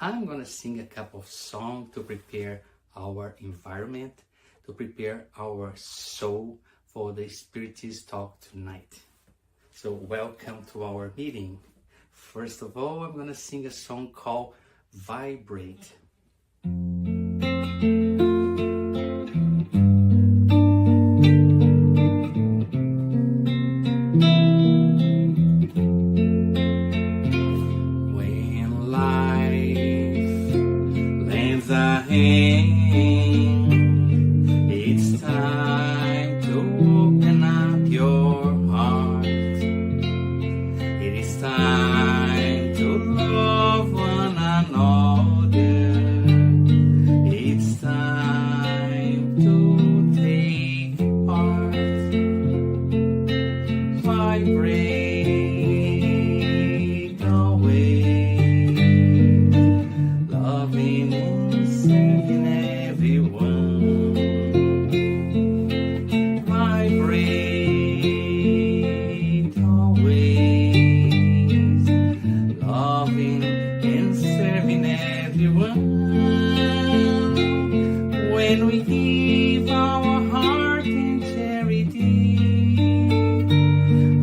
I'm gonna sing a couple of songs to prepare our environment, to prepare our soul for the Spiritist talk tonight. So welcome to our meeting. First of all, I'm gonna sing a song called Vibrate. When life lends a hand, it's time to open up your heart. It is time to love one another. It's time to take part. Vibrate always, loving and serving everyone. Vibrate always, loving and serving everyone. When we give our heart in charity,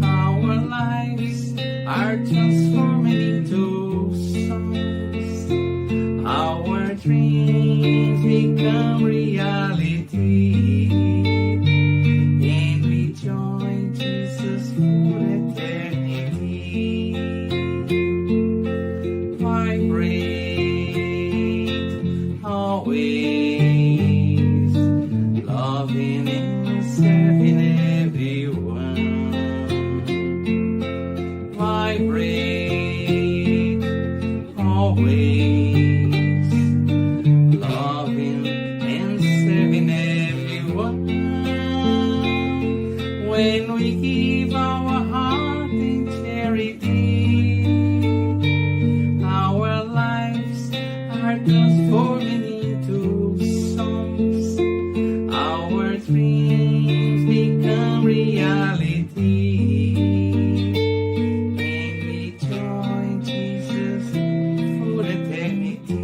our lives are transforming into songs. Our dreams become reality, and we join Jesus for eternity. Vibrate always, loving and serving everyone. Vibrate always, loving and serving everyone. When we give our heart in charity, our lives are transforming into songs. Our dreams become reality, and we join Jesus for eternity.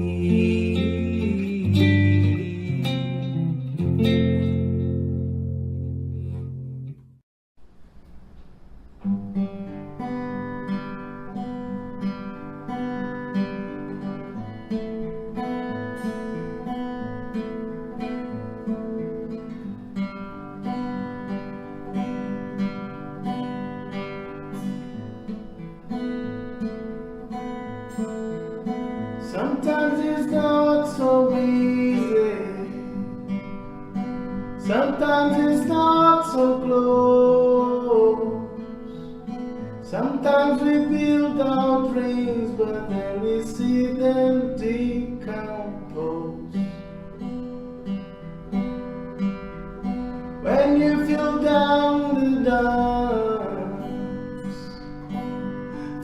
Sometimes it's not so easy. Sometimes it's not so close. Sometimes we build our dreams, but then we see them decompose. When you feel down the dumps,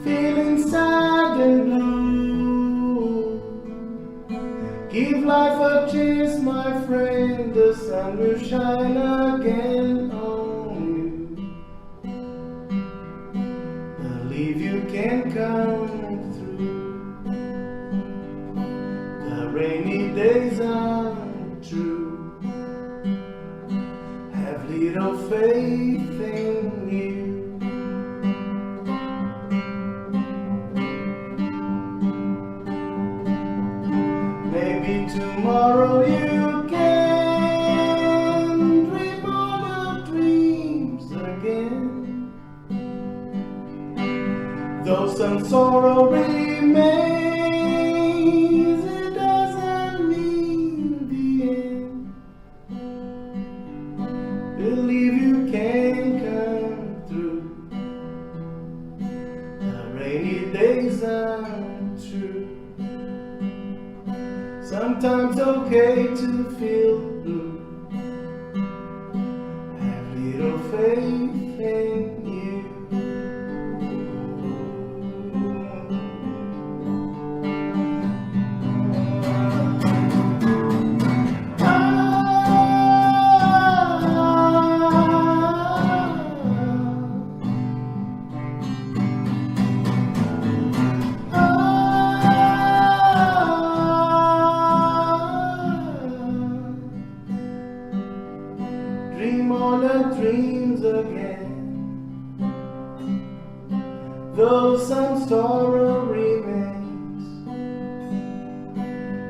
feeling sad and blue, give life a chance, my friend. The sun will shine again on you. Believe you can come through. The rainy days are true. Have little faith in you. Maybe tomorrow you can dream all your dreams again. Though some sorrow remains, it doesn't mean the end. Believe you can come through. The rainy days are true. Sometimes okay to feel blue. Have little faith in you.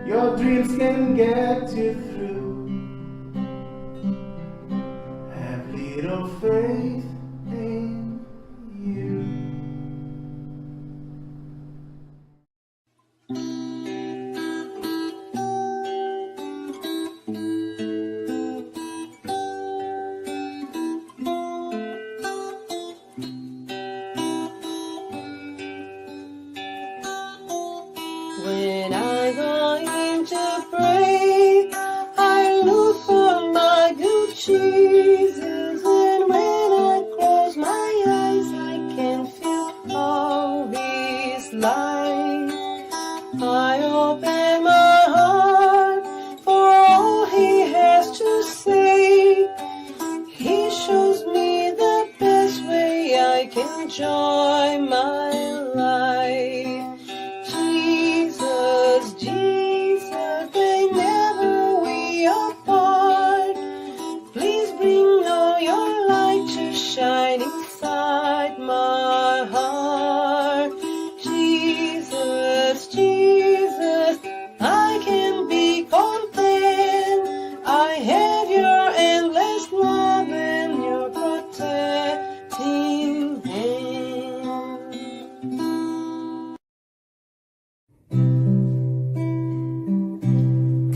your dreams can get you through. Have little faith in you. When I go in to pray, I look for my good Jesus. And when I close my eyes, I can feel all His light. I open my heart for all He has to say. He shows me the best way I can enjoy my life. Jesus, Jesus, they never we apart. Please bring all your light to shine inside my heart. Jesus, Jesus, I can be content. I have your endless love and your protecting hand.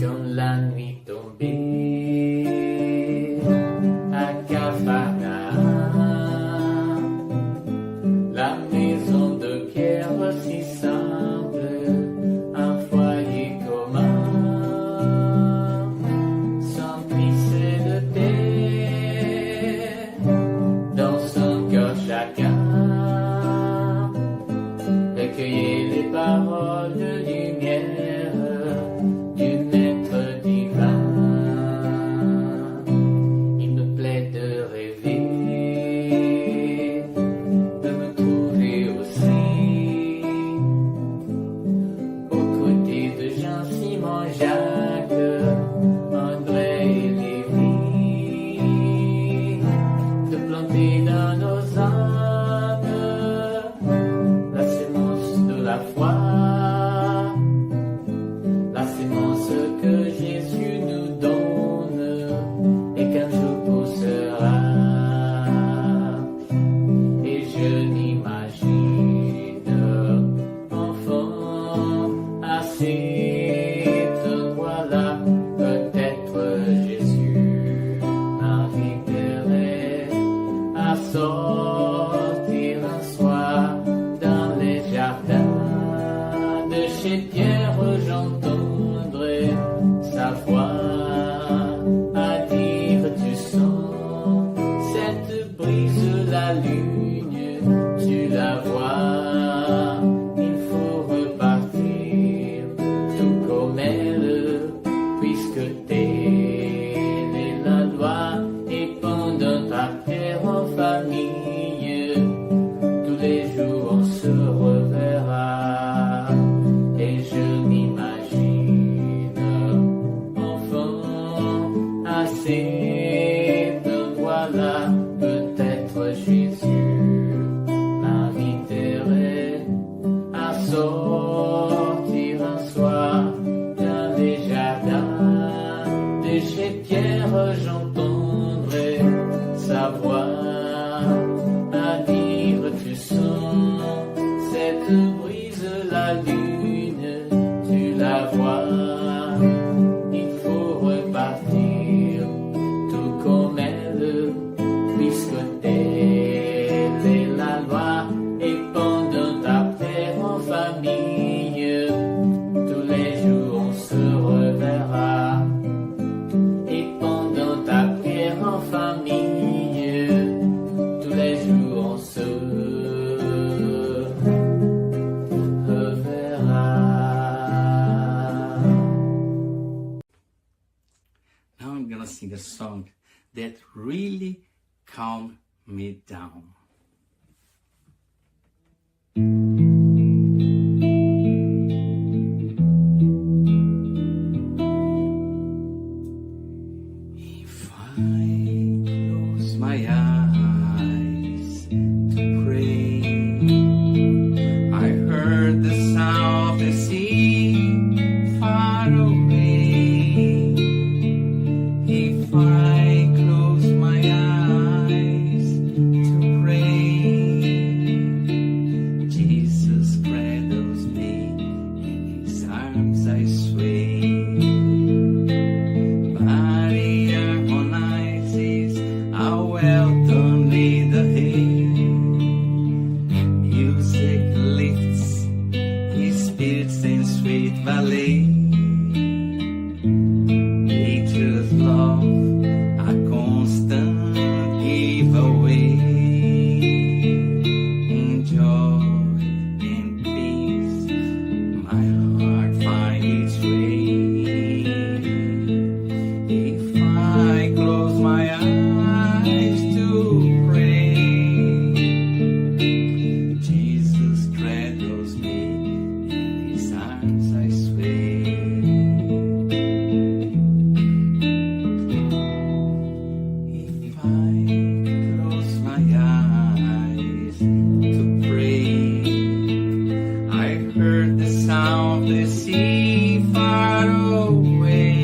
Quand la nuit tombait à Capharnaüm, la maison de pierre si simple, un foyer commun, s'emplissait de terre, dans son cœur chacun recueillait les paroles de lumière du Maître divin. Il me plaît de rêver, de me trouver aussi aux côtés de Jean, Simon, Jacques, André et Lévi, de planter dans nos âmes la sémence de la foi, la sémence que Jésus nous donne et qu'un jour poussera. Et je m'imagine enfant à cet endroit-là, peut-être Jésus m'inviterait à sortir un soir dans les jardins de chez Pierre. J'entendrai sa voix à dire tu sens cette brise, la lune, tu la vois, il faut repartir tout comme elle, puisque telle est la loi. Et pendant ta prière en famille, tous les jours on se reverra. Et je m'imagine enfant à cet endroit-là, peut-être Jésus m'inviterait à sortir un soir dans les jardins de chez Pierre. J'entendrai sa voix à dire tu sens cette brise, la lune, tu la vois, il faut repartir tout comme elle, puisque telle est la loi. Et pendant ta prière en famille, tous les jours on se reverra. Et pendant ta prière en famille, tous les jours on se reverra. Now I'm gonna sing a song that really calmed me down. If I close my eyes to pray, I heard the sound of the sea far far away. If I close my eyes to pray, Jesus cradles me, in his arms I sway. Body harmonizes how well done in the hay. Music lifts his spirits in sweet ballet. Nature's love, a constant giveaway. In joy and peace, my heart finds its way. If I close my eyes to pray, Jesus cradles me, in his arms I sway. If I close my eyes to pray, I heard the sound of the sea far away.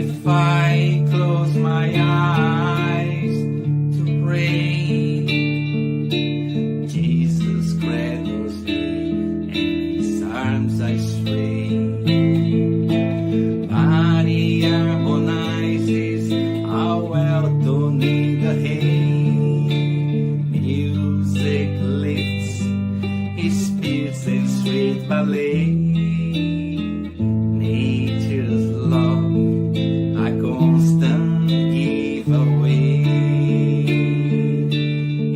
If I close my eyes to pray, Jesus cradles me, in his arms I sway. Body harmonizes how well done in the hay. Music lifts his spirits in sweet ballet. Nature's love, a constant giveaway.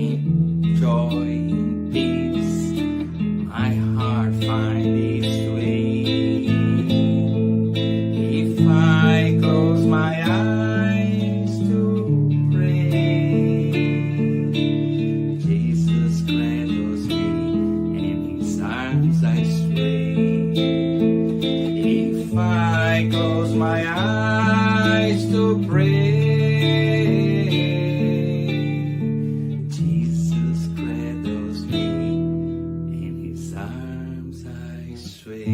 In joy and peace, my heart finds its way. If I close my eyes to pray, Jesus cradles me, in his arms I sway. If I close my eyes to pray, Jesus cradles me, in his arms I sway.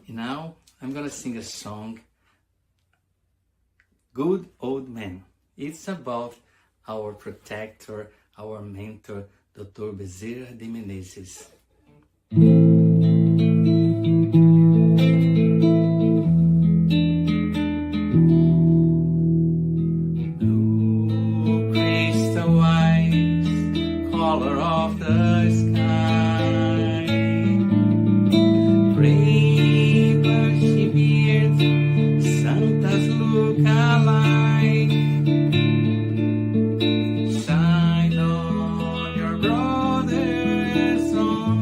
And now I'm gonna sing a song, Good Old Man. It's about our protector, our mentor, Dr. Bezerra de Menezes. Blue crystal eyes, color of the sky, gray bushy beard, Santa's look alike. Shine on your brother's own.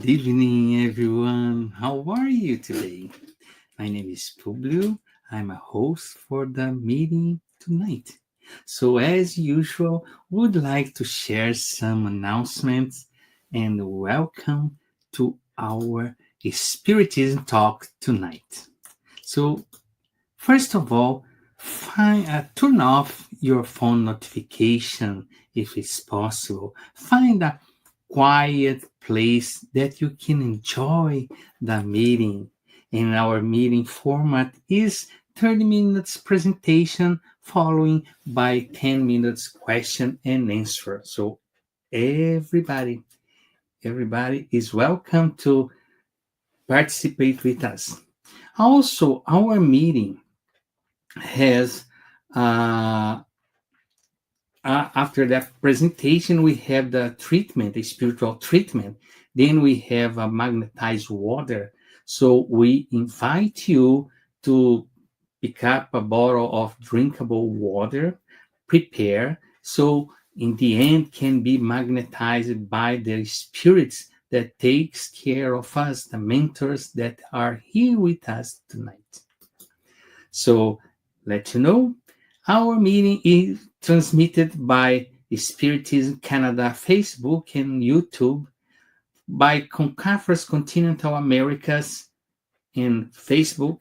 Good evening, everyone. How are you today? My name is Publio. I'm a host for the meeting tonight. So, as usual, would like to share some announcements and welcome to our Spiritism talk tonight. So, first of all, turn off your phone notification if it's possible. Find a quiet place that you can enjoy the meeting. And our meeting format is 30 minutes presentation following by 10 minutes question and answer. So everybody is welcome to participate with us. Also, our meeting has after that presentation, we have the treatment, the spiritual treatment. Then we have a magnetized water. So we invite you to pick up a bottle of drinkable water, prepare, so in the end can be magnetized by the spirits that takes care of us, the mentors that are here with us tonight. So let you know, our meeting is transmitted by Spiritism Canada Facebook and YouTube, by Conference Continental Americas in Facebook,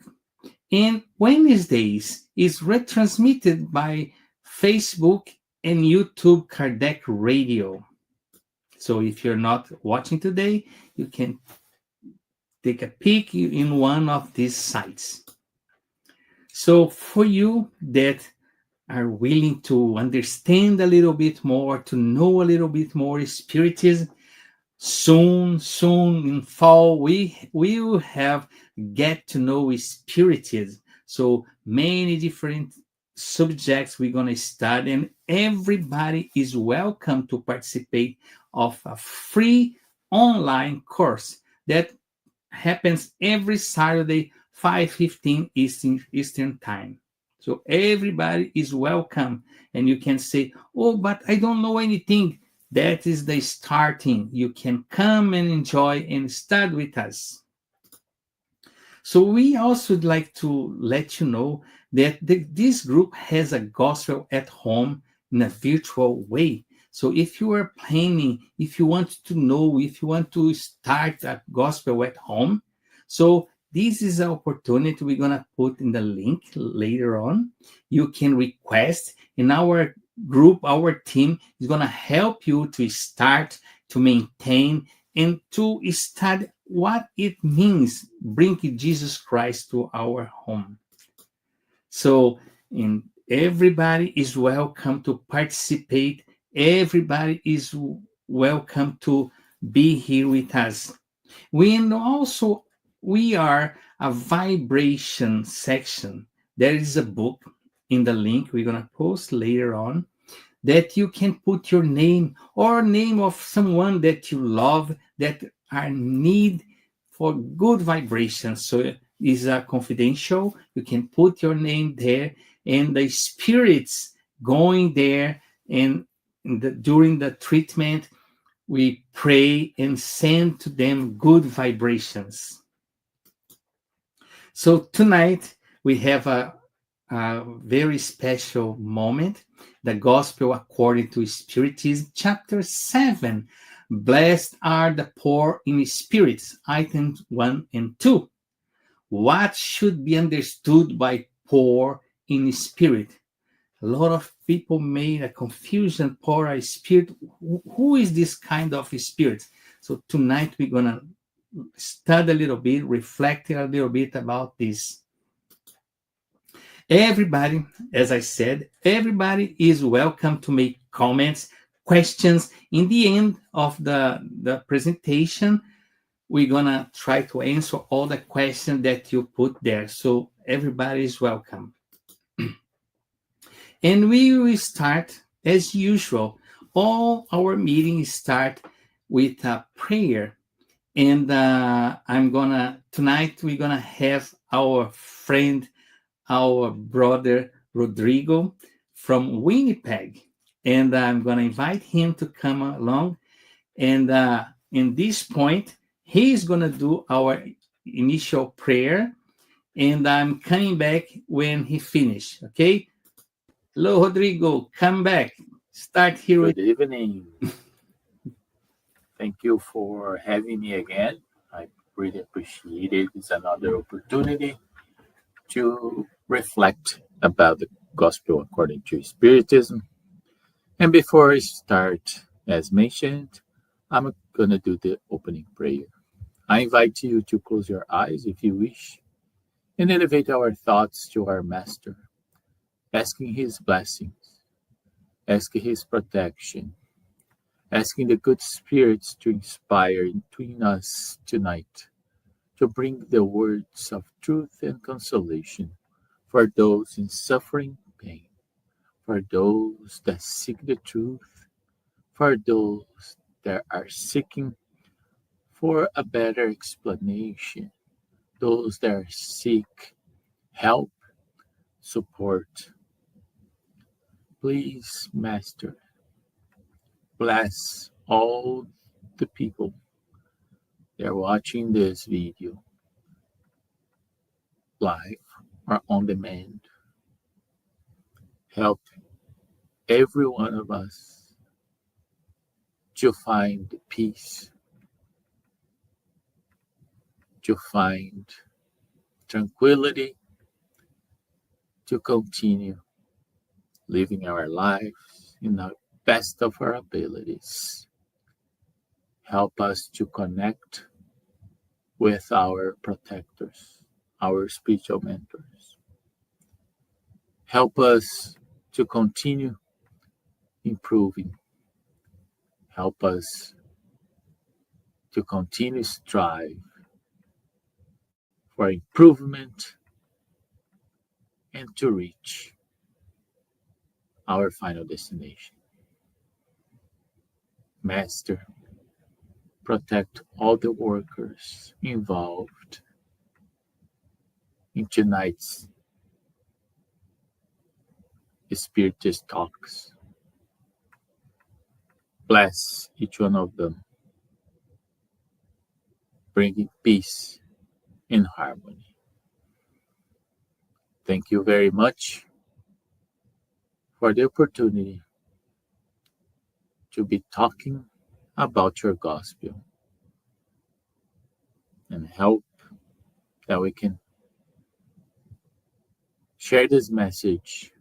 and Wednesdays is retransmitted by Facebook and YouTube Kardec Radio. So if you're not watching today, you can take a peek in one of these sites. So for you that are willing to understand a little bit more, to know a little bit more Spiritism, soon in fall, we will have Get to Know Spiritism. So many different subjects we're going to study, and everybody is welcome to participate of a free online course that happens every Saturday, 5:15 Eastern Time. So everybody is welcome, and you can say, "Oh, but I don't know anything." That is the starting. You can come and enjoy and study with us. So we also would like to let you know that this group has a gospel at home in a virtual way. So if you are planning, if you want to know, if you want to start a gospel at home, so this is an opportunity we're going to put in the link later on. You can request, and our group, our team is going to help you to start, to maintain, and to study what it means bringing Jesus Christ to our home. So, everybody is welcome to participate. Everybody is welcome to be here with us. We are a vibration section. There is a book in the link we're going to post later on that you can put your name or name of someone that you love that are need for good vibrations. So it's a confidential. You can put your name there, and the spirits going there, and during the treatment, we pray and send to them good vibrations. So tonight we have a very special moment, the Gospel according to Spiritism, chapter 7. Blessed are the poor in spirit, items 1 and 2. What should be understood by poor in spirit? A lot of people made a confusion, poor in spirit. Who is this kind of spirit? So tonight we're going to study a little bit, reflect a little bit about this. Everybody, as I said, everybody is welcome to make comments, questions. In the end of the presentation, we're going to try to answer all the questions that you put there. So everybody is welcome. And we will start, as usual, all our meetings start with a prayer. And tonight we're going to have our friend, our brother Rodrigo from Winnipeg, and I'm going to invite him to come along. And in this point, He's going to do our initial prayer, and I'm coming back when he finished. Okay? Hello, Rodrigo. Come back. Start here with. Good evening. Thank you for having me again. I really appreciate it. It's another opportunity to reflect about the gospel according to Spiritism. And before I start, as mentioned, I'm going to do the opening prayer. I invite you to close your eyes if you wish and elevate our thoughts to our Master, asking His blessings, asking His protection, asking the good spirits to inspire between us tonight, to bring the words of truth and consolation for those in suffering pain, for those that seek the truth, for those that are seeking for a better explanation, those that seek help, support. Please, Master, bless all the people that are watching this video live or on demand. Help every one of us to find peace, to find tranquility, to continue living our lives in the best of our abilities. Help us to connect with our protectors, our spiritual mentors. Help us to continue improving. Help us to continue strive for improvement and to reach our final destination. Master, protect all the workers involved in tonight's Spiritist talks. Bless each one of them, bringing peace and harmony. Thank you very much for the opportunity to be talking about your gospel and help that we can share this message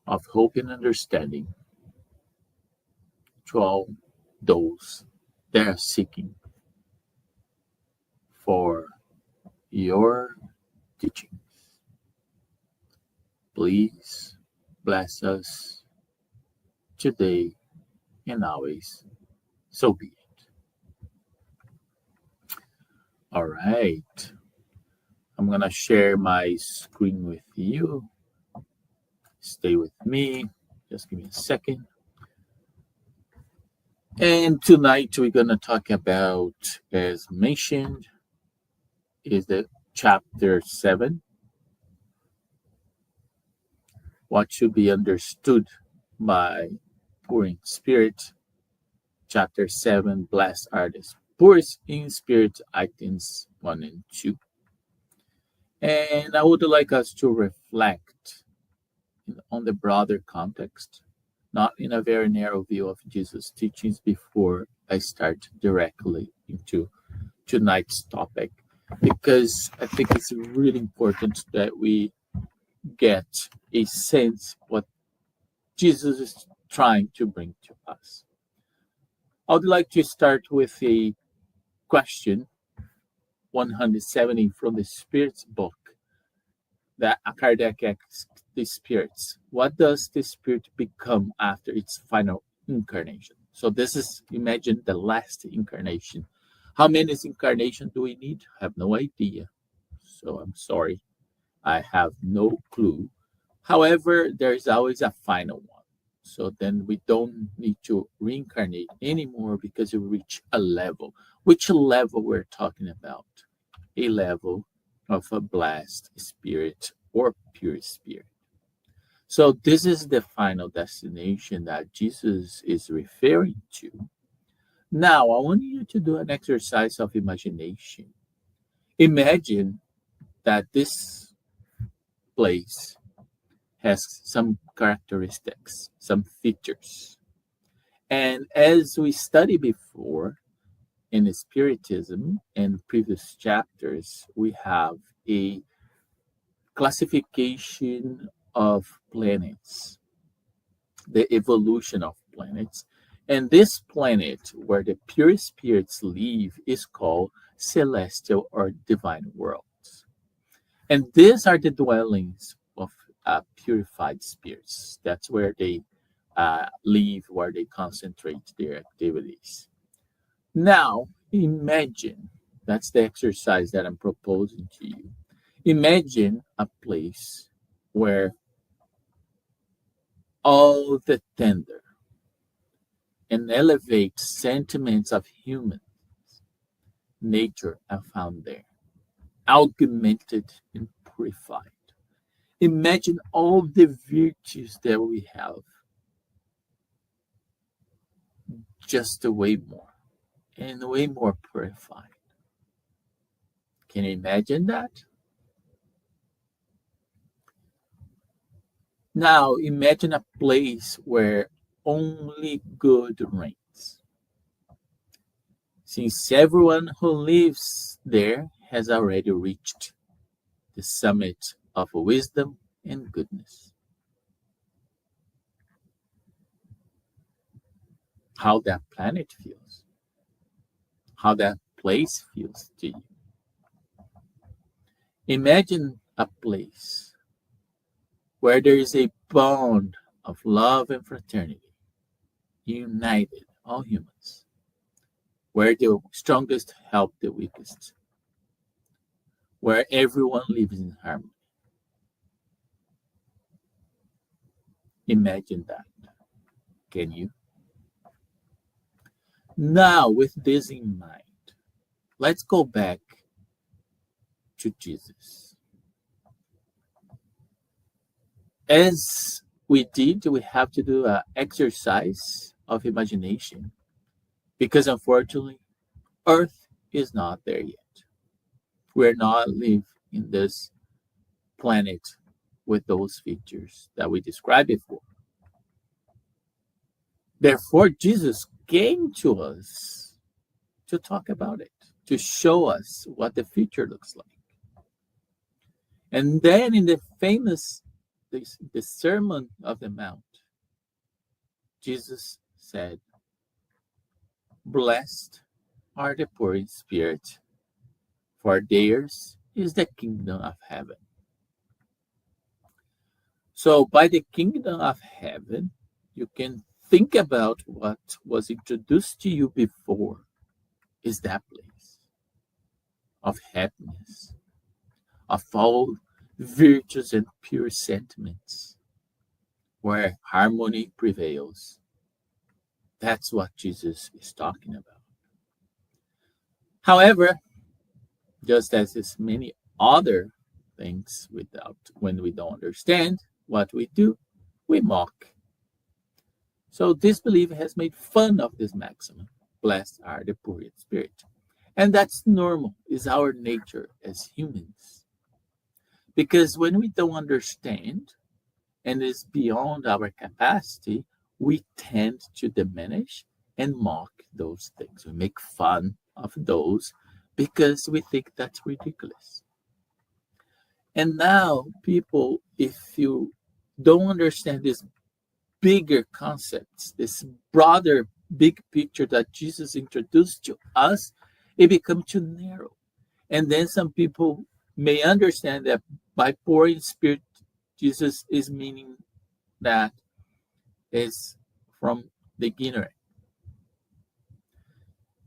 of hope and understanding to all those that are seeking for your teachings. Please bless us today and always. So be it. All right. I'm going to share my screen with you. Stay with me. Just give me a second. And tonight we're going to talk about, as mentioned, is the chapter 7. What should be understood by poor in spirit. Chapter 7, blessed are the poor in spirit, items 1 and 2. And I would like us to reflect on the broader context, not in a very narrow view of Jesus' teachings, before I start directly into tonight's topic, because I think it's really important that we get a sense of what Jesus is trying to bring to us. I would like to start with a question 170 from the Spirit's book that Kardec asks the spirits. What does the spirit become after its final incarnation? So this is, imagine, the last incarnation. How many incarnations do we need? I have no idea. So I'm sorry. I have no clue. However, there is always a final one. So then we don't need to reincarnate anymore because we reach a level. Which level we're talking about? A level of a blessed spirit or pure spirit. So this is the final destination that Jesus is referring to. Now, I want you to do an exercise of imagination. Imagine that this place has some characteristics, some features. And as we studied before in Spiritism and previous chapters, we have a classification of planets, the evolution of planets. And this planet where the pure spirits live is called celestial or divine worlds. And these are the dwellings of purified spirits. That's where they live, where they concentrate their activities. Now, imagine that's the exercise that I'm proposing to you. Imagine a place where all the tender and elevate sentiments of human nature are found there, augmented and purified. Imagine all the virtues that we have, just way more and way more purified. Can you imagine that? Now imagine a place where only good reigns. Since everyone who lives there has already reached the summit of wisdom and goodness. How that planet feels, how that place feels to you. Imagine a place where there is a bond of love and fraternity, united all humans, where the strongest help the weakest, where everyone lives in harmony. Imagine that. Can you? Now, with this in mind, let's go back to Jesus. As we did, we have to do an exercise of imagination because unfortunately, Earth is not there yet. We're not living in this planet with those features that we described before. Therefore, Jesus came to us to talk about it, to show us what the future looks like. And then in the famous the Sermon of the Mount, Jesus said, "Blessed are the poor in spirit, for theirs is the kingdom of heaven." So by the kingdom of heaven, you can think about what was introduced to you before is that place of happiness, of all virtues and pure sentiments, where harmony prevails. That's what Jesus is talking about. However, just as is many other things when we don't understand what we do, we mock. So disbelief has made fun of this maximum. Blessed are the poor in spirit. And that's normal, is our nature as humans. Because when we don't understand and is beyond our capacity, we tend to diminish and mock those things. We make fun of those because we think that's ridiculous. And now, people, if you don't understand these bigger concepts, this broader big picture that Jesus introduced to us, it becomes too narrow. And then some people may understand that by poor in spirit, Jesus is meaning that is from the ignorant,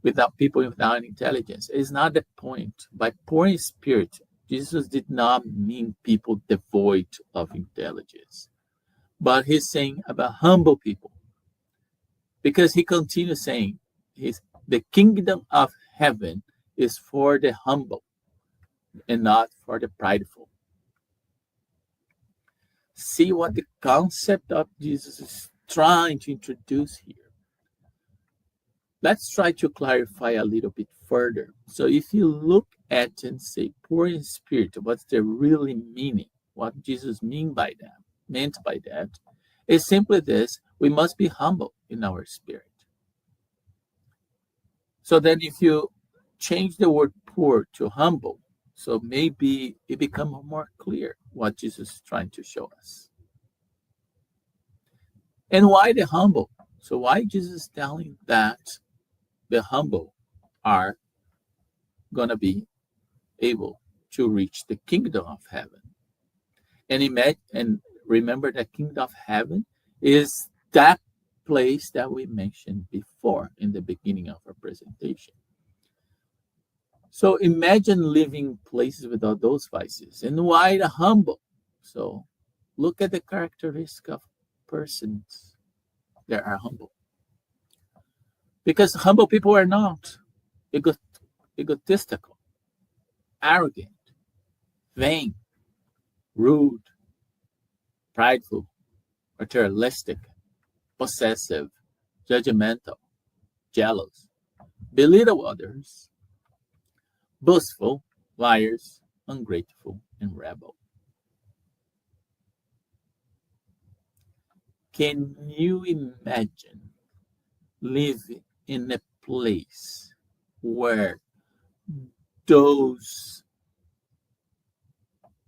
without people without intelligence. It's not the point. By poor in spirit, Jesus did not mean people devoid of intelligence, but he's saying about humble people, because he continues saying, the kingdom of heaven is for the humble and not for the prideful. See what the concept of Jesus is trying to introduce here. let's try to clarify a little bit further. So if you look at and say poor in spirit, what's the really meaning? What Jesus meant by that is simply this: we must be humble in our spirit. So then if you change the word poor to humble, so maybe it becomes more clear what Jesus is trying to show us. And why the humble? So why Jesus is telling that the humble are going to be able to reach the kingdom of heaven? And remember that kingdom of heaven is that place that we mentioned before in the beginning of our presentation. So imagine living places without those vices. And why the humble? So look at the characteristic of persons that are humble. Because humble people are not egotistical, arrogant, vain, rude, prideful, materialistic, possessive, judgmental, jealous, belittle others, boastful, liars, ungrateful, and rebel. Can you imagine living in a place where those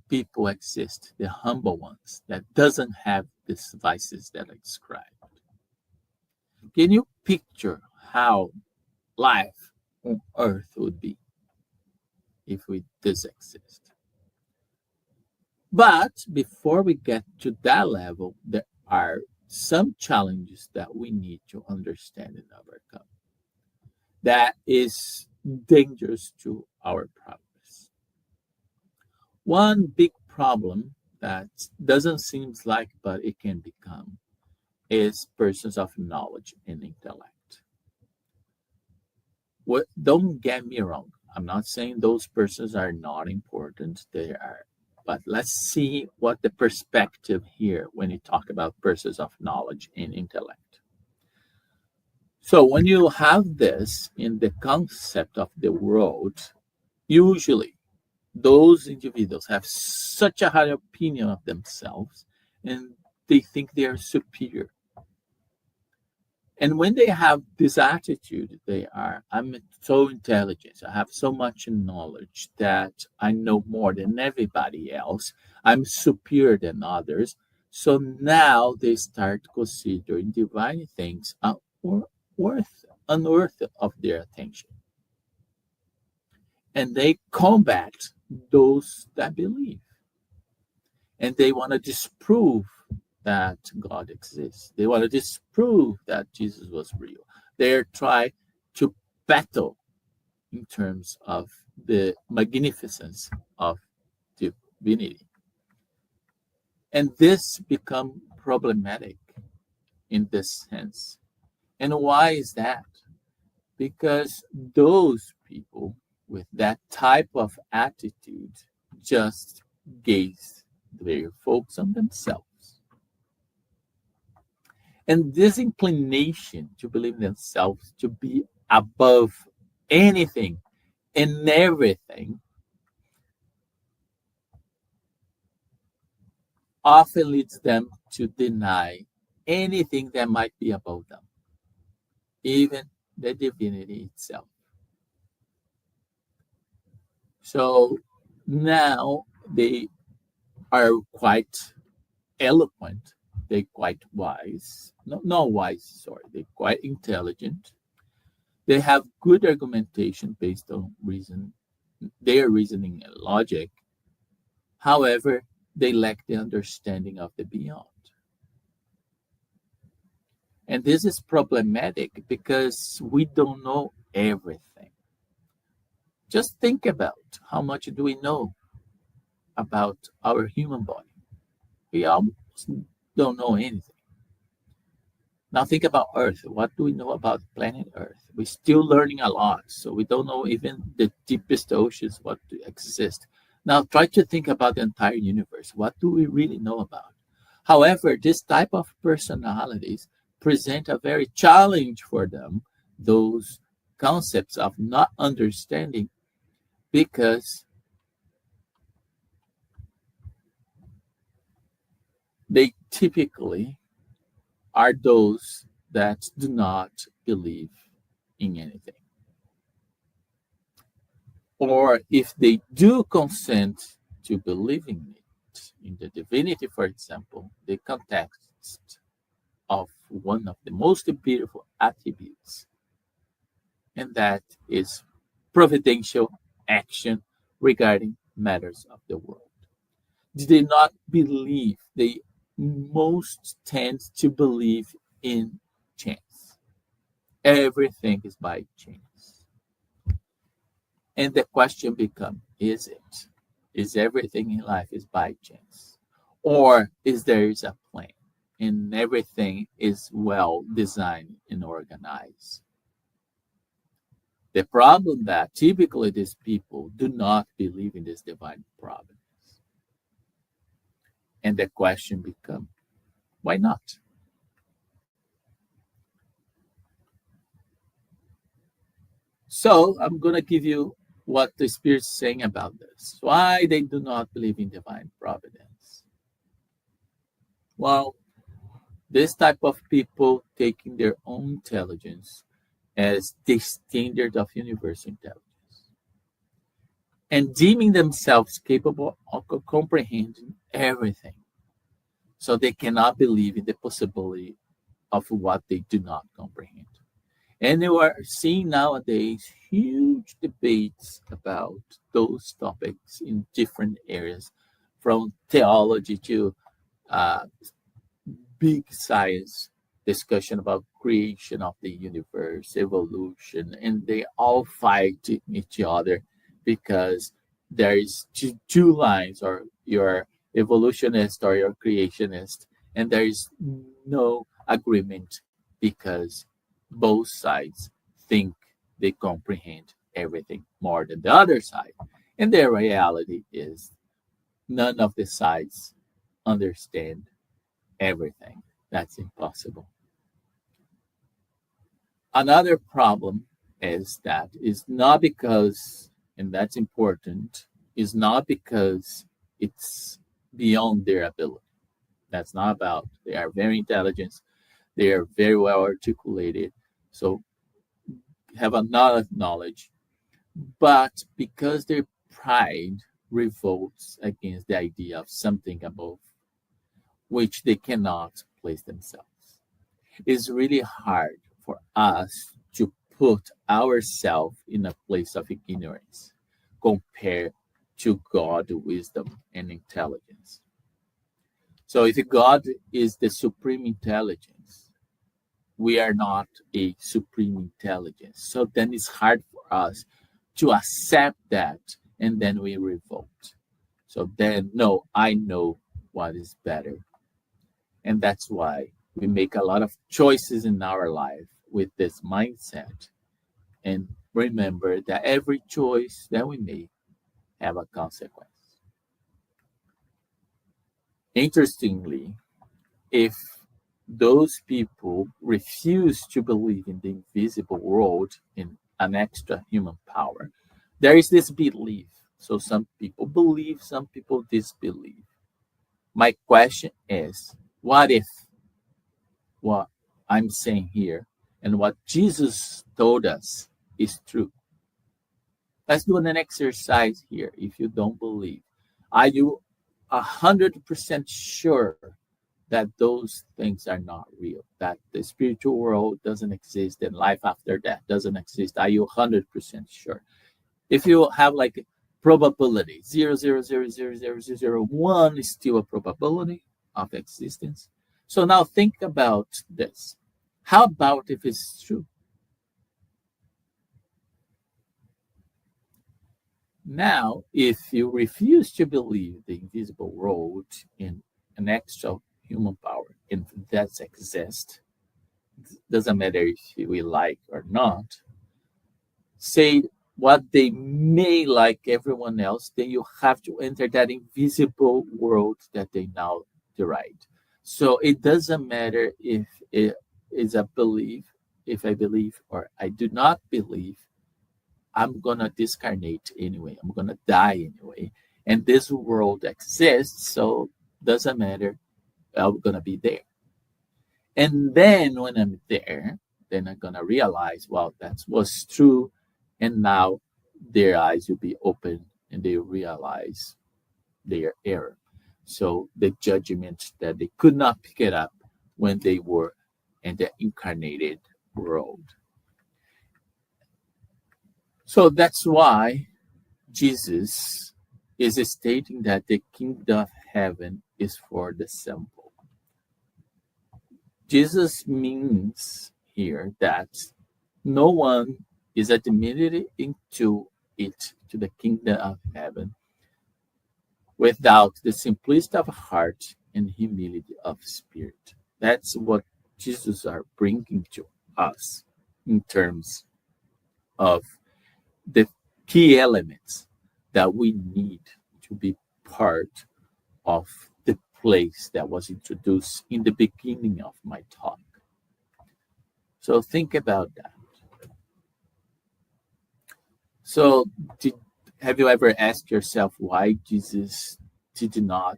people exist, the humble ones that doesn't have these vices that I described? Can you picture how life on earth would be if we this exist? But before we get to that level, there are some challenges that we need to understand and overcome. That is dangerous to our progress. One big problem that doesn't seem like, but it can become, is persons of knowledge and intellect. Don't get me wrong. I'm not saying those persons are not important. They are. But let's see what the perspective here when you talk about persons of knowledge and intellect. So when you have this in the concept of the world, usually those individuals have such a high opinion of themselves and they think they are superior. And when they have this attitude, I'm so intelligent, I have so much knowledge that I know more than everybody else, I'm superior than others. So now they start considering divine things unworthy of their attention. And they combat those that believe. And they want to disprove that God exists. They want to disprove that Jesus was real. They're trying to battle in terms of the magnificence of divinity. And this become problematic in this sense. And why is that? Because those people with that type of attitude just gaze their focus on themselves. And this inclination to believe in themselves, to be above anything and everything, often leads them to deny anything that might be above them, even the divinity itself. So now they are quite eloquent, they're quite wise, not wise, sorry, they're quite intelligent. They have good argumentation based on their reasoning and logic. However, they lack the understanding of the beyond. And this is problematic because we don't know everything. Just think about how much do we know about our human body. We almost don't know anything. Now think about Earth. What do we know about planet Earth? We're still learning a lot. So we don't know even the deepest oceans, what exist. Now try to think about the entire universe. What do we really know about? However, this type of personalities present a very challenge for them those concepts of not understanding because they typically are those that do not believe in anything. Or if they do consent to believing it, in the divinity, for example, the context of one of the most beautiful attributes, and that is providential action regarding matters of the world. Did they not believe? They most tend to believe in chance. Everything is by chance. And the question becomes, is it? Is everything in life is by chance? Or is there is a plan and everything is well designed and organized? The problem that typically these people do not believe in this divine providence. And the question becomes, why not? So I'm going to give you what the Spirit is saying about this. Why they do not believe in divine providence. Well, this type of people taking their own intelligence as the standard of universal intelligence and deeming themselves capable of comprehending everything. So they cannot believe in the possibility of what they do not comprehend. And you are seeing nowadays huge debates about those topics in different areas, from theology to big science discussion about creation of the universe, evolution, and they all fight each other because there is two lines, or you're evolutionist or you're creationist, and there is no agreement because both sides think they comprehend everything more than the other side. And the reality is none of the sides understand everything. That's impossible. Another problem is that it's not because, and that's important, is not because it's beyond their ability. That's not about, they are very intelligent, they are very well articulated, so have a lot of knowledge, but because their pride revolts against the idea of something above which they cannot place themselves. It's really hard for us to put ourselves in a place of ignorance compared to God's wisdom and intelligence. So if God is the supreme intelligence, we are not a supreme intelligence. So then it's hard for us to accept that, and then we revolt. So then, no, I know what is better. And that's why we make a lot of choices in our life with this mindset. And remember that every choice that we make have a consequence. Interestingly, if those people refuse to believe in the invisible world, in an extra human power, there is this belief. So some people believe, some people disbelieve. My question is, what if what I'm saying here and what Jesus told us is true? Let's do an exercise here. If you don't believe, are you 100% sure that those things are not real, that the spiritual world doesn't exist and life after that doesn't exist? Are you 100% sure? If you have like a probability 0.0000001 is still a probability of existence. So now think about this. How about if it's true? Now, if you refuse to believe the invisible world in an extra human power, and that exists, doesn't matter if we like or not, say what they may like everyone else, then you have to enter that invisible world that they now deride. So it doesn't matter if it is a belief if I believe or I do not believe, I'm going to discarnate anyway. I'm going to die anyway. And this world exists, so doesn't matter. I'm going to be there. And then when I'm there, then I'm going to realize, well, that was true. And now their eyes will be open and they realize their error. So the judgment that they could not pick it up when they were in the incarnated world. So that's why Jesus is stating that the kingdom of heaven is for the simple. Jesus means here that no one is admitted into it, to the kingdom of heaven, without the simplicity of heart and humility of spirit. That's what Jesus are bringing to us in terms of the key elements that we need to be part of the place that was introduced in the beginning of my talk. So think about that. So have you ever asked yourself why Jesus did not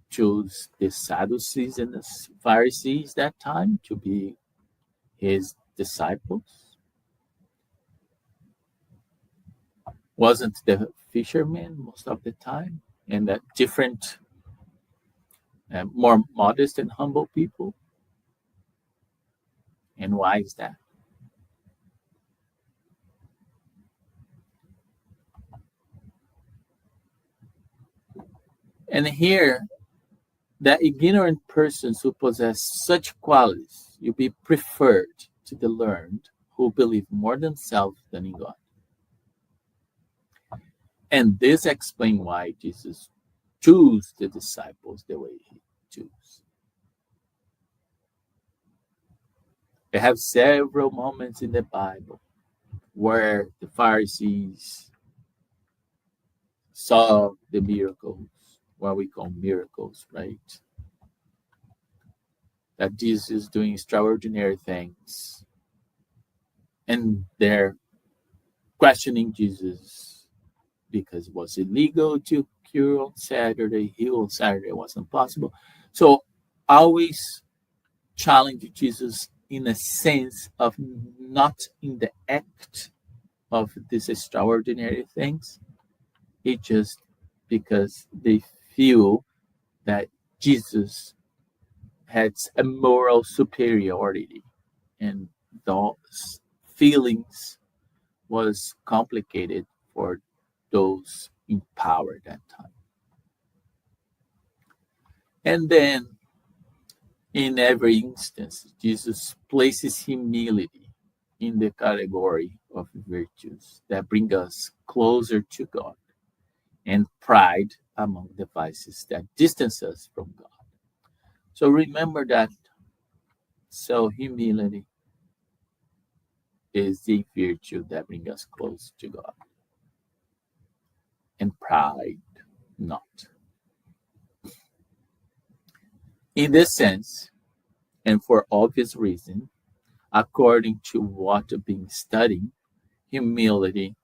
choose the Sadducees and the Pharisees that time to be his disciples? Wasn't the fishermen most of the time, and that different, more modest and humble people? And why is that? And here, that ignorant persons who possess such qualities will be preferred to the learned who believe more themselves than in God. And this explains why Jesus chose the disciples the way he chose. We have several moments in the Bible where the Pharisees saw the miracles, what we call miracles, right? That Jesus is doing extraordinary things. And they're questioning Jesus because it was illegal to cure on Saturday, heal on Saturday wasn't possible. So always challenge Jesus in a sense of not in the act of these extraordinary things. It's just because they feel that Jesus has a moral superiority, and those feelings was complicated for those in power at that time. And then in every instance, Jesus places humility in the category of virtues that bring us closer to God, and pride among the vices that distance us from God. So remember that humility is the virtue that brings us close to God, and pride not. In this sense, and for obvious reason, according to what we've been studying, humility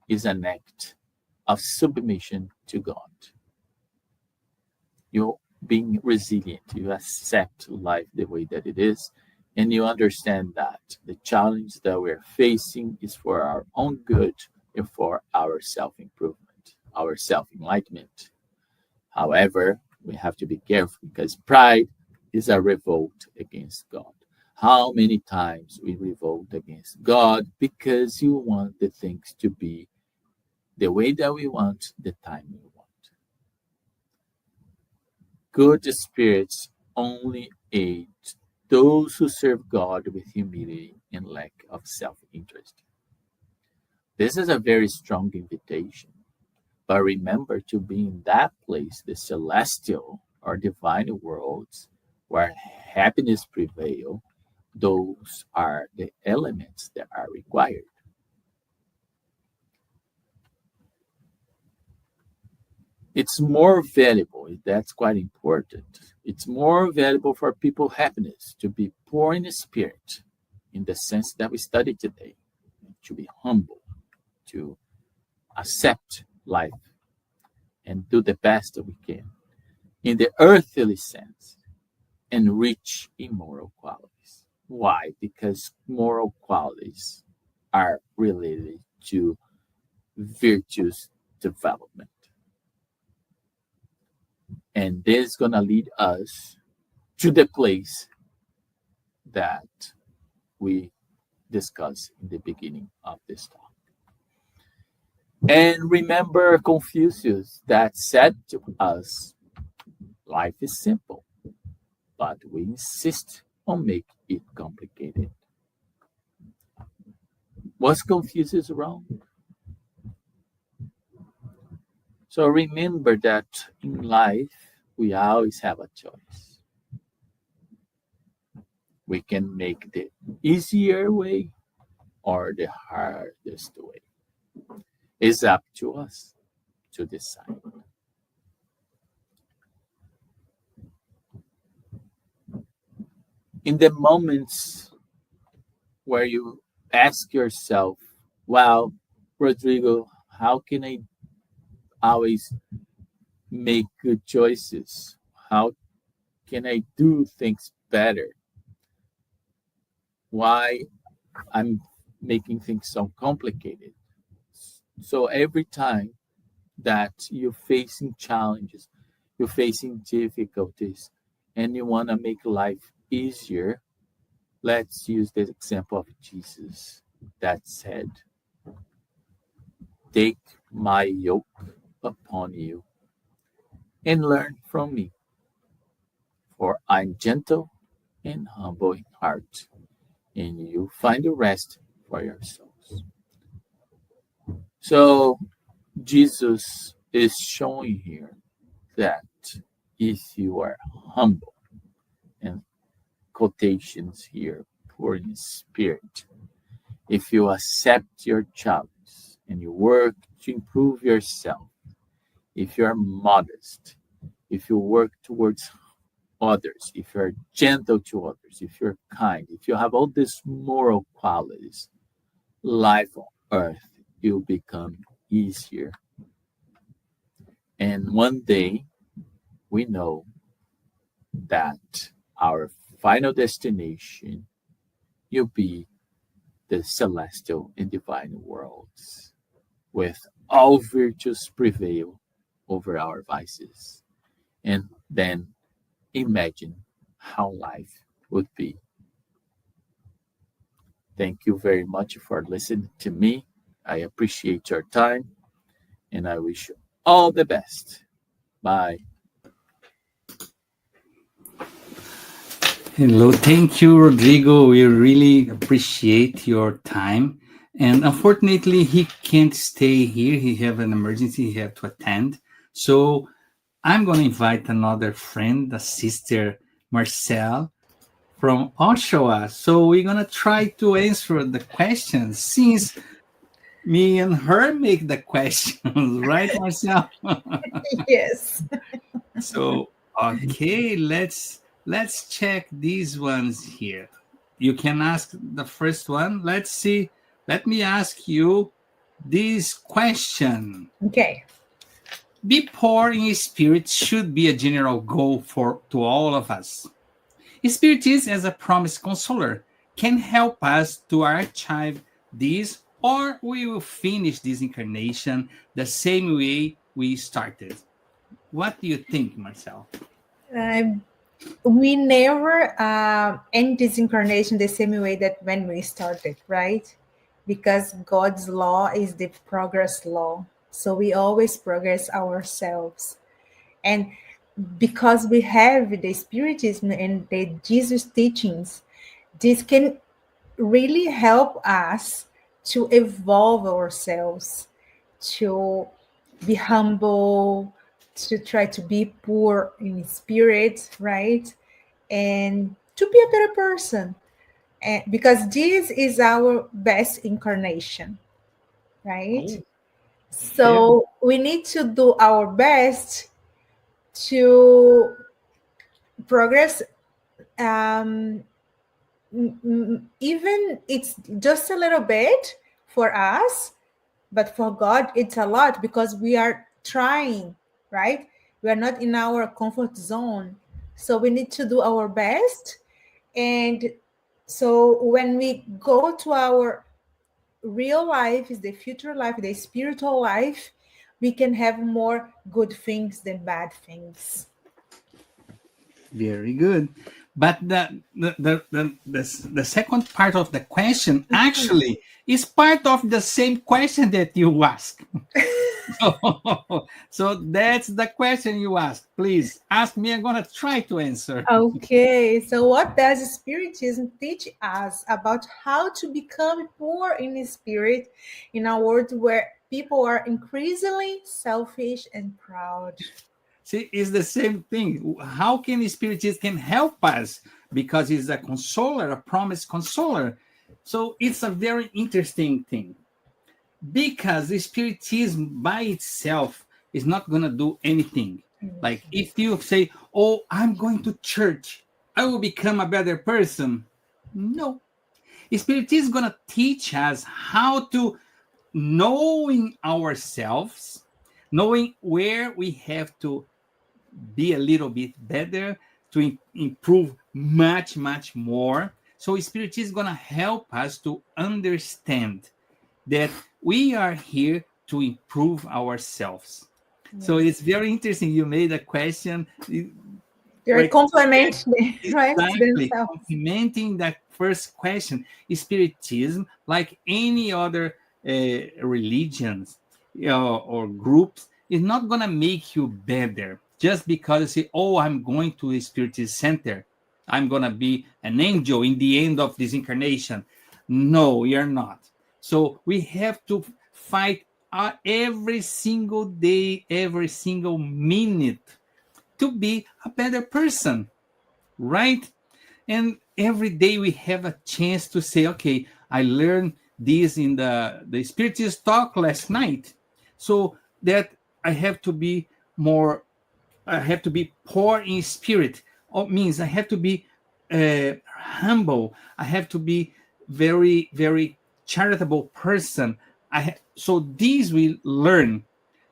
is an act of submission to God. You're being resilient. You accept life the way that it is, and you understand that the challenge that we're facing is for our own good and for our self-improvement, our self-enlightenment. However, we have to be careful because pride is a revolt against God. How many times we revolt against God because you want the things to be the way that we want, the time we want. Good spirits only aid those who serve God with humility and lack of self-interest. This is a very strong invitation. But remember to be in that place, the celestial or divine worlds, where happiness prevails. Those are the elements that are required. It's more valuable, that's quite important. It's more valuable for people's happiness to be poor in spirit in the sense that we studied today, to be humble, to accept life and do the best that we can. In the earthly sense, enrich in moral qualities. Why? Because moral qualities are related to virtuous development. And this is going to lead us to the place that we discussed in the beginning of this talk. And remember Confucius that said to us, life is simple, but we insist on making it complicated. Was Confucius wrong? So remember that in life, we always have a choice. We can make the easier way or the hardest way. It's up to us to decide. In the moments where you ask yourself, well, Rodrigo, how can I always make good choices? How can I do things better? Why I'm making things so complicated? So every time that you're facing challenges, you're facing difficulties, and you want to make life easier, let's use the example of Jesus that said, take my yoke upon you and learn from me, for I'm gentle and humble in heart, and you find a rest for your souls. So Jesus is showing here that if you are humble, and quotations here, poor in spirit, if you accept your challenge and you work to improve yourself, if you are modest, if you work towards others, if you're gentle to others, if you're kind, if you have all these moral qualities, life on earth will become easier. And one day we know that our final destination will be the celestial and divine worlds, with all virtues prevail over our vices. And then imagine how life would be. Thank you very much for listening to me. I appreciate your time, and I wish you all the best. Bye. Hello, thank you, Rodrigo. We really appreciate your time. And unfortunately, he can't stay here. He have an emergency he have to attend. So I'm going to invite another friend, a sister, Marcel, from Oshawa. So we're going to try to answer the questions since me and her make the questions, right, Marcel? Yes. So, okay, let's check these ones here. You can ask the first one. Let's see. Let me ask you this question. Okay. Be poor in spirit should be a general goal to all of us. Spiritism as a promised consoler can help us to achieve this, or we will finish this incarnation the same way we started. What do you think, Marcel? We never end this incarnation the same way that when we started, right? Because God's law is the progress law. So we always progress ourselves. And because we have the Spiritism and the Jesus teachings, this can really help us to evolve ourselves, to be humble, to try to be poor in spirit, right? And to be a better person. And because this is our best incarnation, right? Oh, So we need to do our best to progress even it's just a little bit for us, but for God it's a lot because we are trying, right? We are not in our comfort zone, so we need to do our best. And so when we go to our real life, is the future life, the spiritual life, we can have more good things than bad things. Very good. But the second part of the question actually is part of the same question that you asked. So that's the question you asked. Please ask me. I'm going to try to answer. Okay, so what does Spiritism teach us about how to become poor in spirit in a world where people are increasingly selfish and proud? See, it's the same thing. How can Spiritism can help us? Because it's a consoler, a promised consoler. So it's a very interesting thing. Because the Spiritism by itself is not going to do anything. Like if you say, oh, I'm going to church, I will become a better person. No. Spiritism is going to teach us how to knowing ourselves, knowing where we have to be a little bit better, to improve much, much more. So Spiritism is going to help us to understand that we are here to improve ourselves. So it's very interesting. You made a question. They're complementing, right? Exactly. Themselves. Complementing that first question, Spiritism, like any other religions or groups, is not going to make you better just because you say, oh, I'm going to a Spiritist center. I'm going to be an angel in the end of this incarnation. No, you're not. So we have to fight every single day, every single minute to be a better person, right? And every day we have a chance to say, okay, I learned this in the Spiritist talk last night. So that I have to be more, I have to be poor in spirit. It means I have to be humble. I have to be very, very charitable person. So these we learn,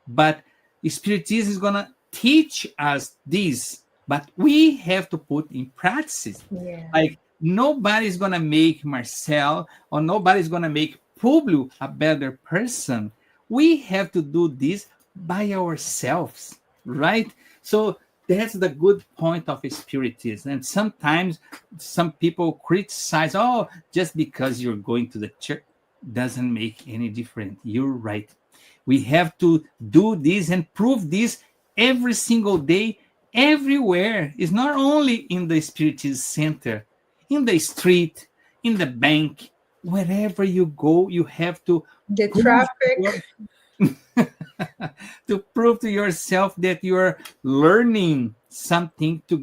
but Spiritism is gonna teach us this, but we have to put in practice. Yeah. Like nobody's gonna make Marcel or nobody's gonna make Publio a better person. We have to do this by ourselves, right? So that's the good point of Spiritism. And sometimes some people criticize, oh, just because you're going to the church doesn't make any difference. You're right. We have to do this and prove this every single day, everywhere. It's not only in the Spiritist center, in the street, in the bank, wherever you go, you have to The prove traffic. to prove to yourself that you're learning something to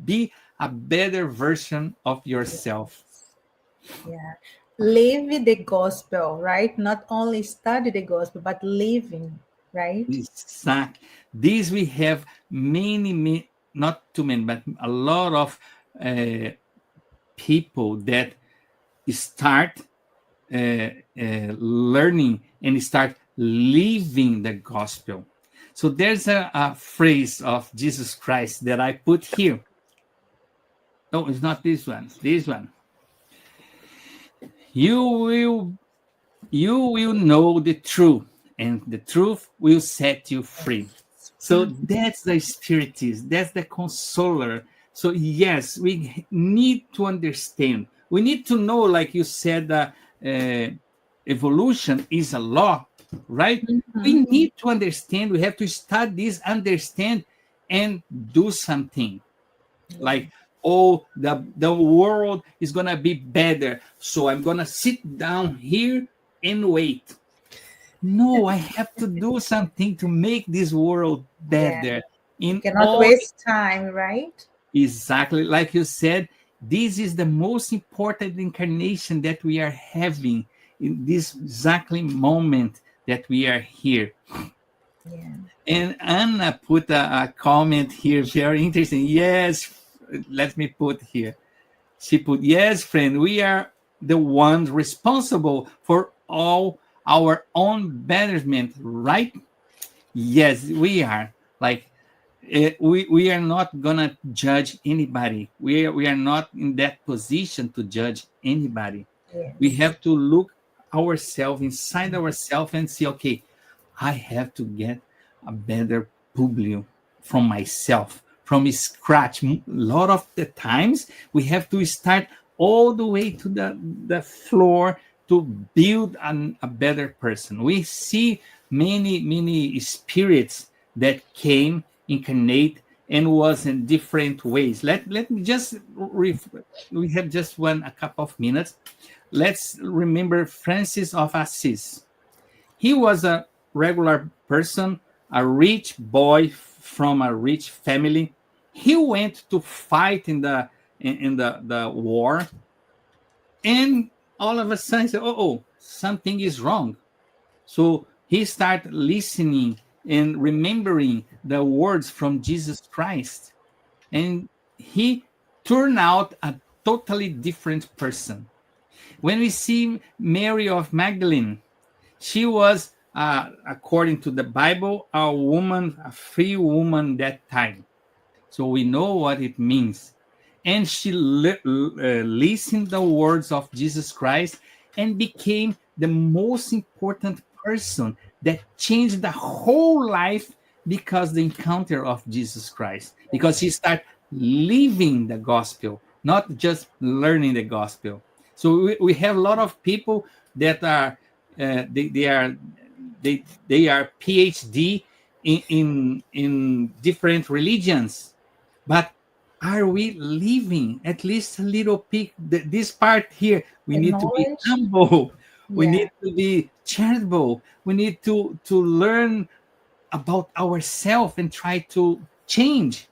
be a better version of yourself. Yeah. Live the gospel, right? Not only study the gospel, but living, right? Exactly. These we have many, not too many, but a lot of people that start learning and start living the gospel. So there's a phrase of Jesus Christ that I put here. No, it's not this one. This one. You will know the truth, and the truth will set you free. So that's the Spiritist, that's the consoler. So yes, we need to understand. We need to know, like you said, evolution is a law, right? We need to understand. We have to study this, understand, and do something. Like, oh, the world is gonna be better, so I'm gonna sit down here and wait. No, I have to do something to make this world better. In Cannot all waste time, right? exactly like you said, this is the most important incarnation that we are having in this exactly moment that we are here. Yeah. And Anna put a comment here, very interesting. Yes, let me put here. She put, yes, friend, we are the ones responsible for all our own betterment, right? Yes, we are. Like, we are not gonna judge anybody. We are not in that position to judge anybody. We Yes. have to look ourselves inside ourselves and see, okay, I have to get a better publio from myself, from scratch. A lot of the times we have to start all the way to the floor to build a better person. We see many spirits that came, incarnate, and was in different ways. Let me just we have just a couple of minutes. Let's remember Francis of Assisi. He was a regular person, a rich boy from a rich family. He went to fight in the war, and all of a sudden he said, "Oh, something is wrong." So he started listening and remembering the words from Jesus Christ, and he turned out a totally different person. When we see Mary of Magdalene, she was, according to the Bible, a free woman that time. So we know what it means. And she listened the words of Jesus Christ and became the most important person that changed the whole life because the encounter of Jesus Christ. Because she started living the gospel, not just learning the gospel. So we have a lot of people that are they are PhD in different religions, but are we living at least a little peek? This part here, we The need to be knowledge. humble. We Yeah. need to be charitable. We need to learn about ourselves and try to change.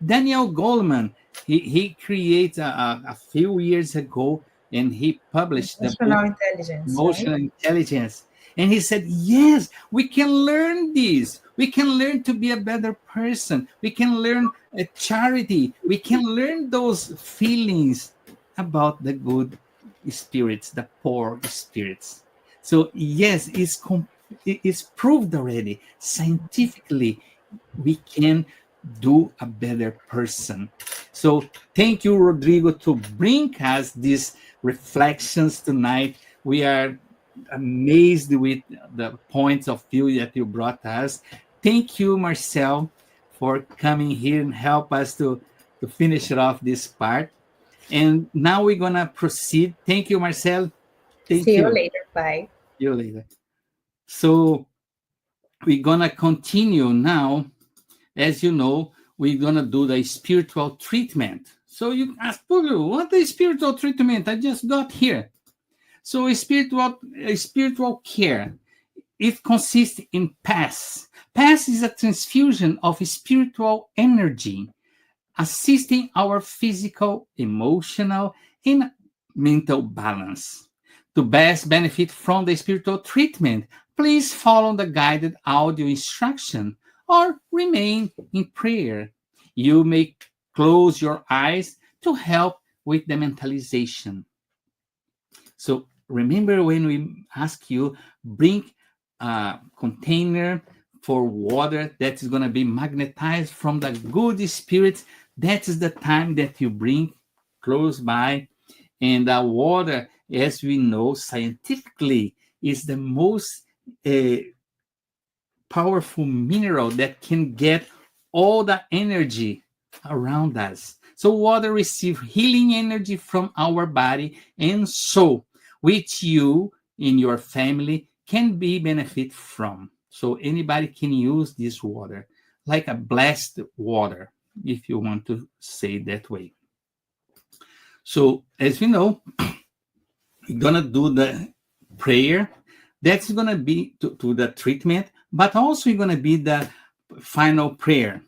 Daniel Goleman, he created a few years ago, and he published the book Emotional intelligence, right? emotional intelligence. And he said, yes, we can learn this. We can learn to be a better person. We can learn charity. We can learn those feelings about the good spirits, the poor spirits. So, yes, it's proved already scientifically we can do a better person. So thank you, Rodrigo, to bring us these reflections tonight. We are amazed with the points of view that you brought us. Thank you, Marcel, for coming here and help us to finish it off this part. And now we're gonna proceed. Thank you, Marcel. See Thank you you. later. Bye. See you later. So we're gonna continue now. As you know, we're gonna do the spiritual treatment. So you ask, Pulu, what is spiritual treatment? I just got here. So spiritual care, it consists in pass. Pass is a transfusion of spiritual energy, assisting our physical, emotional, and mental balance. To best benefit from the spiritual treatment, please follow the guided audio instruction or remain in prayer. You may close your eyes to help with the mentalization. So remember when we ask you, bring a container for water that is going to be magnetized from the good spirits. That is the time that you bring close by. And the water, as we know scientifically, is the most powerful mineral that can get all the energy around us. So water receives healing energy from our body and soul, which you in your family can be benefit from. So anybody can use this water, like a blessed water, if you want to say it that way. So as we know, we're gonna do the prayer. That's gonna be to the treatment, but also gonna be the final prayer.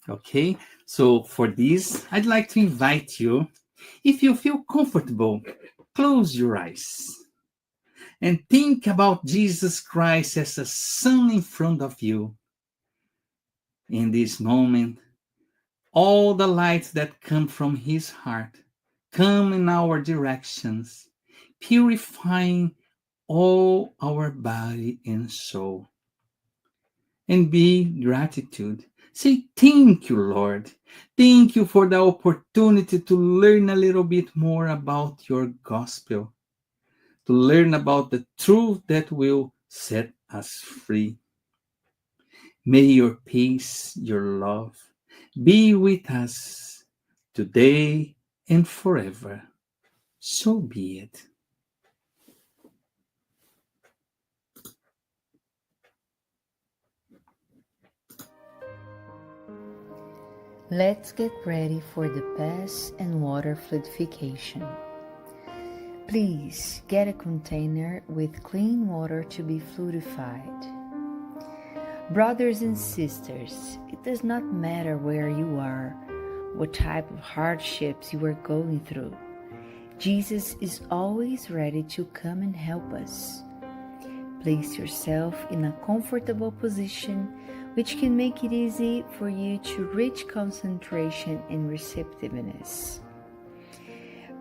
Okay. So for this, I'd like to invite you, if you feel comfortable, close your eyes and think about Jesus Christ as a sun in front of you. In this moment, all the lights that come from his heart come in our directions, purifying all our body and soul. And be gratitude. Say thank you, Lord. Thank you for the opportunity to learn a little bit more about your gospel, to learn about the truth that will set us free. May your peace, your love be with us today and forever. So be it. Let's get ready for the pass and water fluidification. Please get a container with clean water to be fluidified. Brothers and sisters, it does not matter where you are, what type of hardships you are going through. Jesus is always ready to come and help us. Place yourself in a comfortable position which can make it easy for you to reach concentration and receptiveness.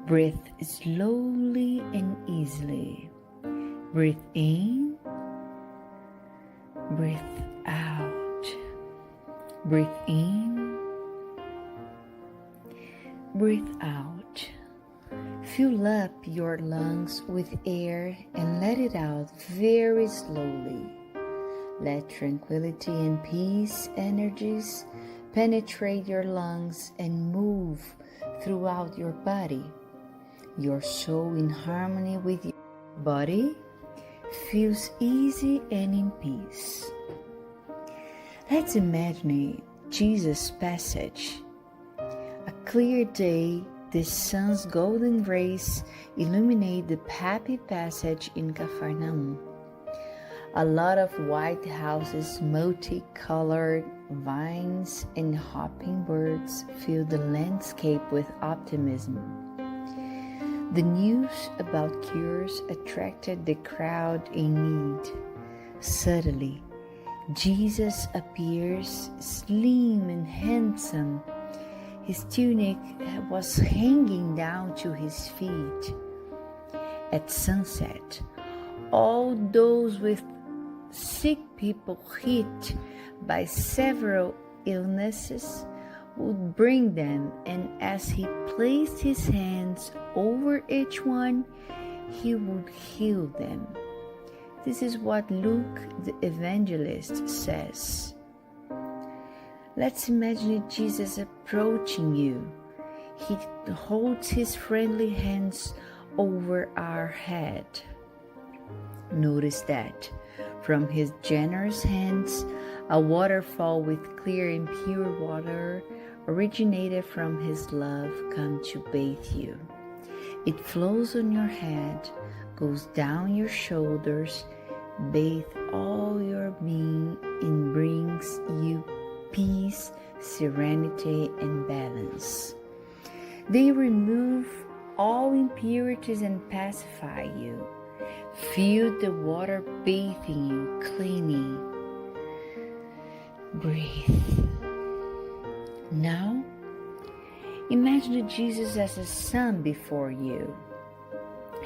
Breathe slowly and easily. Breathe in, breathe out. Breathe in, breathe out. Fill up your lungs with air and let it out very slowly. Let tranquility and peace energies penetrate your lungs and move throughout your body. Your soul in harmony with your body feels easy and in peace. Let's imagine Jesus' passage. A clear day, the sun's golden rays illuminate the happy passage in Capharnaum. A lot of white houses, multicolored vines, and hopping birds fill the landscape with optimism. The news about cures attracted the crowd in need. Suddenly, Jesus appears slim and handsome. His tunic was hanging down to his feet. At sunset, all those with sick people hit by several illnesses would bring them, and as he placed his hands over each one, he would heal them. This is what Luke the evangelist says. Let's imagine Jesus approaching you. He holds his friendly hands over our head. Notice that from his generous hands, a waterfall with clear and pure water originated from his love come to bathe you. It flows on your head, goes down your shoulders, bathe all your being, and brings you peace, serenity, and balance. They remove all impurities and pacify you. Feel the water bathing you, cleaning. Breathe. Now, imagine Jesus as a sun before you.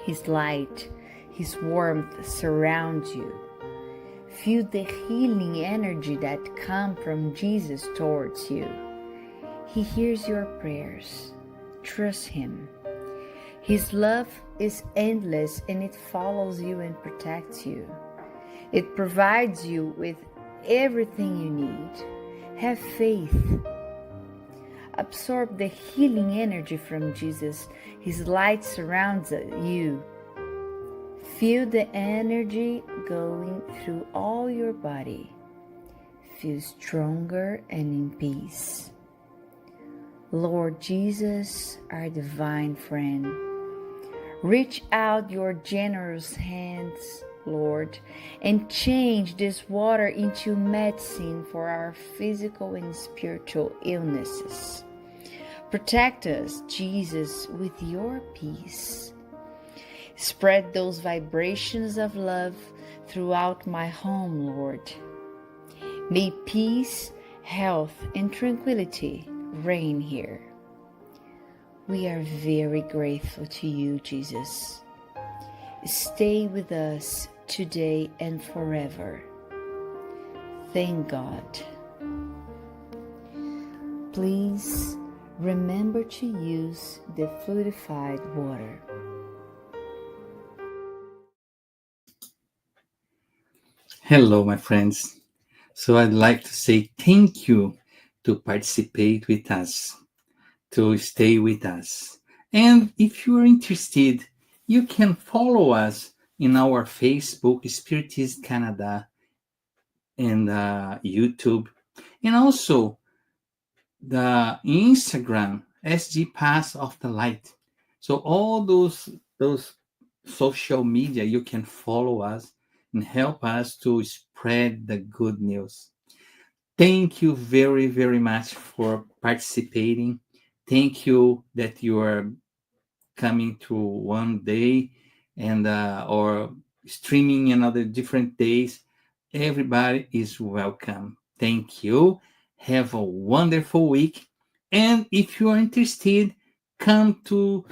His light, his warmth surrounds you. Feel the healing energy that comes from Jesus towards you. He hears your prayers. Trust him. His love is endless and it follows you and protects you. It provides you with everything you need. Have faith. Absorb the healing energy from Jesus. His light surrounds you. Feel the energy going through all your body. Feel stronger and in peace. Lord Jesus, our divine friend, reach out your generous hands, Lord, and change this water into medicine for our physical and spiritual illnesses. Protect us, Jesus, with your peace. Spread those vibrations of love throughout my home, Lord. May peace, health, and tranquility reign here. We are very grateful to you, Jesus. Stay with us today and forever. Thank God. Please remember to use the fluidified water. Hello, my friends. So I'd like to say thank you to participate with us, to stay with us. And if you are interested, you can follow us in our Facebook, Spiritist Canada, and YouTube, and also the Instagram, SG Pass of the Light. So all those social media, you can follow us and help us to spread the good news. Thank you very, very much for participating. Thank you that you are coming to one day and or streaming another different days. Everybody is welcome. Thank you. Have a wonderful week. And if you are interested, come to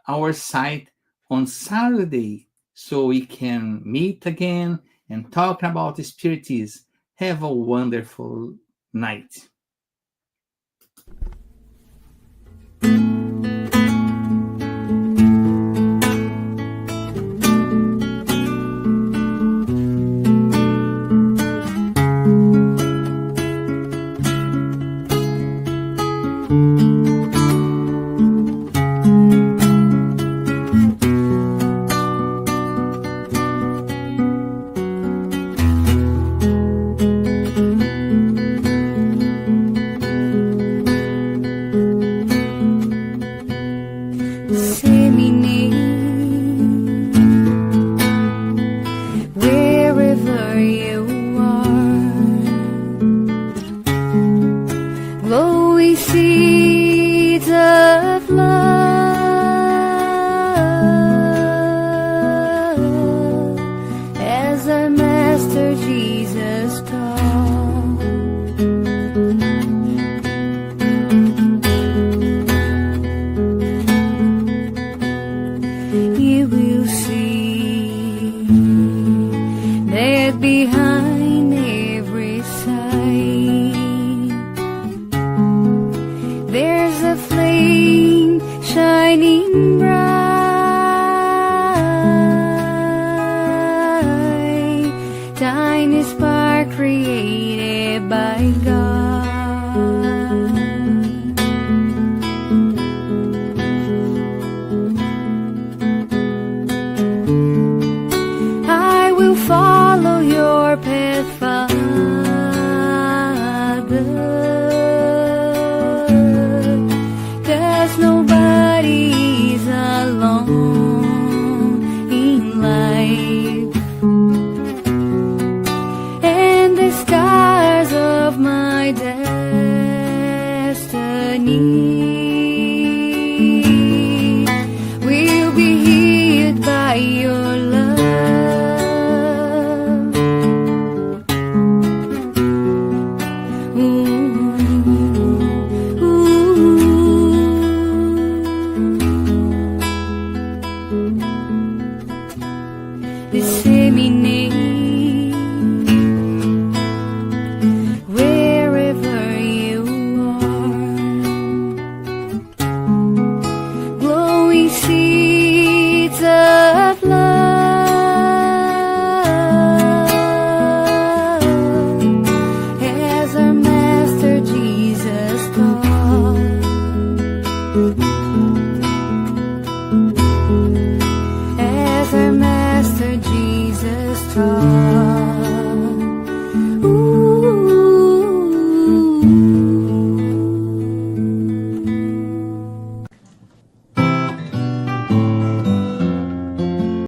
our site on Saturday so we can meet again and talk about Spiritism. Have a wonderful night. Wherever you are, glowing seeds of love, as our Master Jesus taught. You will see that behind every sight there's a flame shining bright, tiny spark created by God. I will follow your path, Father, 'cause nobody's alone in life, and the scars of my destiny will be healed by your love. This